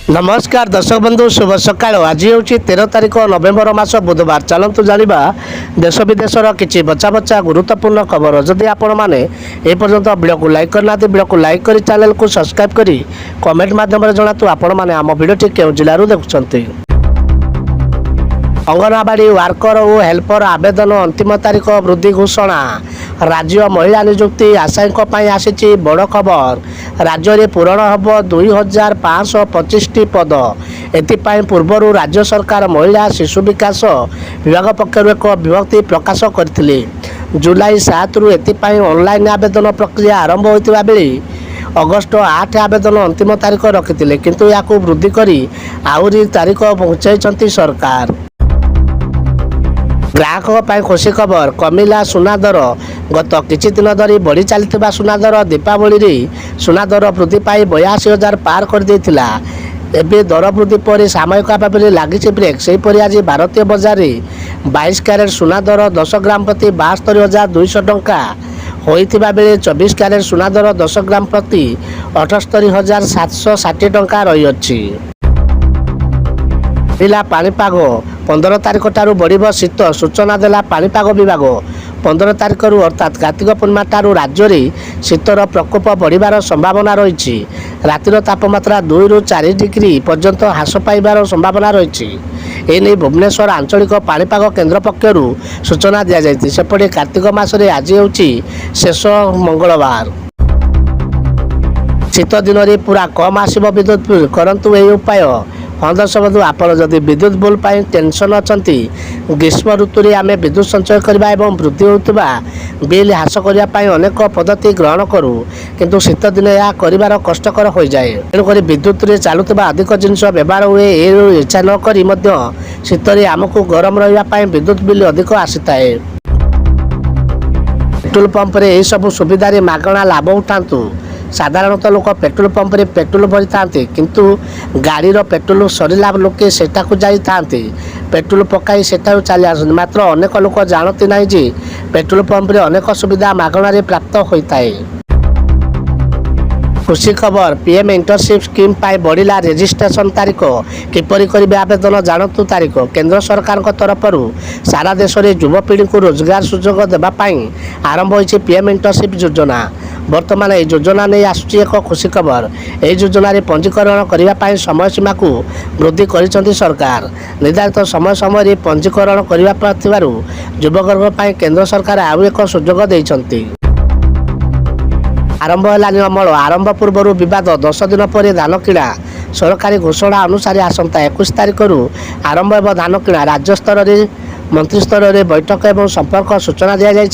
नमस्कार दर्शक बंधु शुभ सका आज हूँ 13 तारिख नवेम्बर मास बुधवार। चलतु जाना देश विदेशर किसी बचा बचा गुरुत्वपूर्ण खबर। जदि आपण मैंने ए पर्यंत वीडियो को लाइक करना वीडियो को लाइक कर चैनल को सब्सक्राइब करी कमेंट माध्यम जनातु आपण मैंने आम भिडियोटी केउ जिलू देखुं। अंगनवाड़ी वर्कर और हेल्पर आवेदन अंतिम तारीख वृद्धि घोषणा। राज्य महिला नियुक्ति आशायी आसी बड़ खबर। राज्य में पूरण हम 2525 पद। एथिपाई पूर्वर राज्य सरकार महिला शिशु विकास विभाग पक्षर एक विभक्ति प्रकाश करथिले। जुलाई 7 रु एथिपाई ऑनलाइन आवेदन प्रक्रिया आरंभ होइतिबा बेले अगस्ट 8 आवेदन अंतिम तारीख रखिथिले, किंतु याकू वृद्धि करी आउरी तारीख पहुंचाई सरकार। ग्राहक खुशी खबर कमिला सुना दर। गत किछि दिन धरी बढ़ी चलता सुना दर दीपावली सुना दर वृद्धि पाई 82,000 पार कर देथिला। एबे दर वृद्धि पर सामयिक भाव में लगी ब्रेक। सेहीपरि आज भारतीय बजार में 22 क्यारेट सुना दर 10 ग्राम प्रति 72,200 टंका होइथिबा बेले 24 क्यारेट सुना दर 10 ग्राम प्रति 78,760 टंका रही अछि। पाणीपाग 15 तारिख ठारू बढ़िबो शीत सूचना देला पाणीपाग विभाग। 15 तारिख अर्थात कार्तिक पूर्णिमा ठारू राज्य में शीतर प्रकोप बढ़िबार संभावना रही। रातिर तापमात्रा 2 रु 4 डिग्री पर्यंत ह्रास पाइबार संभावना रही। एने भुवनेश्वर आंचलिक पाणीपाग केन्द्र पक्षर सूचना दि जाएगी। सेपटे कार्तिक मासरे आज होउची शेष मंगलवार। शीत दिन में पूरा कम आसब विद्युत बिल करंतु यह उपाय। हाँ दर्शक बंधु, आपड़ जदि विद्युत बिल पर टेंशन अच्छा ग्रीष्म ऋतु में आम विद्युत संचय करने और वृद्धि होता बिल ह्रास करने अनेक पद्धति ग्रहण करूँ, किंतु शीत दिन यह कर कष्टकर हो जाए। तेणुक विद्युत रे चलुवा अधिक जिनस व्यवहार हुए ये इच्छा नक शीत आमको गरम रही विद्युत बिल अधिक आसी थाए। पेट्रोल पंप यह सब सुविधा मागणा लाभ उठातु। साधारणतः लोक पेट्रोल पंप रे पेट्रोल भरी थांते, किंतु गाड़ीर पेट्रोल सरिला लोके सेटाकू जाई थांते पेट्रोल पकाई सेटाकू चली आसते। मात्र अनेक लोक जानती नहीं जे पेट्रोल पंप रे अनेक सुविधा मागणारे प्राप्त होता है। खुशी खबर पीएम इंटर्नशिप स्कीम पाई बढ़िला रेजिस्ट्रेशन तारीख। किपरि करिबे आवेदन जानतु तारीख। केंद्र सरकार तरफ सारा देश में युवपीढ़ी को रोजगार सुजोग देवाई आरंभ होइछि पीएम इंटर्नशिप योजना। वर्तमान यह योजना नहीं आसुची एक खुशी खबर। यह योजन पंजीकरण करने समय सीमा को वृद्धि कर सरकार। निर्धारित समय समय पंजीकरण कर युववर्ग केंद्र सरकार आउ एक सुजोग देइछंती। आरंभ है अमल। आरंभ पूर्व विवाद 10 दिन पर धान किणा। सरकारी घोषणा अनुसार आसंता 21 तारिख आरंभ हो धान किणा। राज्य स्तर में मंत्री स्तर में बैठक एवं संपर्क सूचना दी जाए।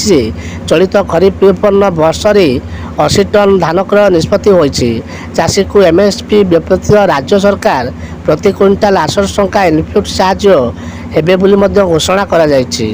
चलित खरीफ विपन्न वर्ष में 80 टन धान क्रय निष्पत्ति होइछि। चाषी को एमएसपी व्यतीत राज्य सरकार प्रति क्विंटाल 68 टंका इनपुट साहाय्य हेबे बोली घोषणा करा जाइछि।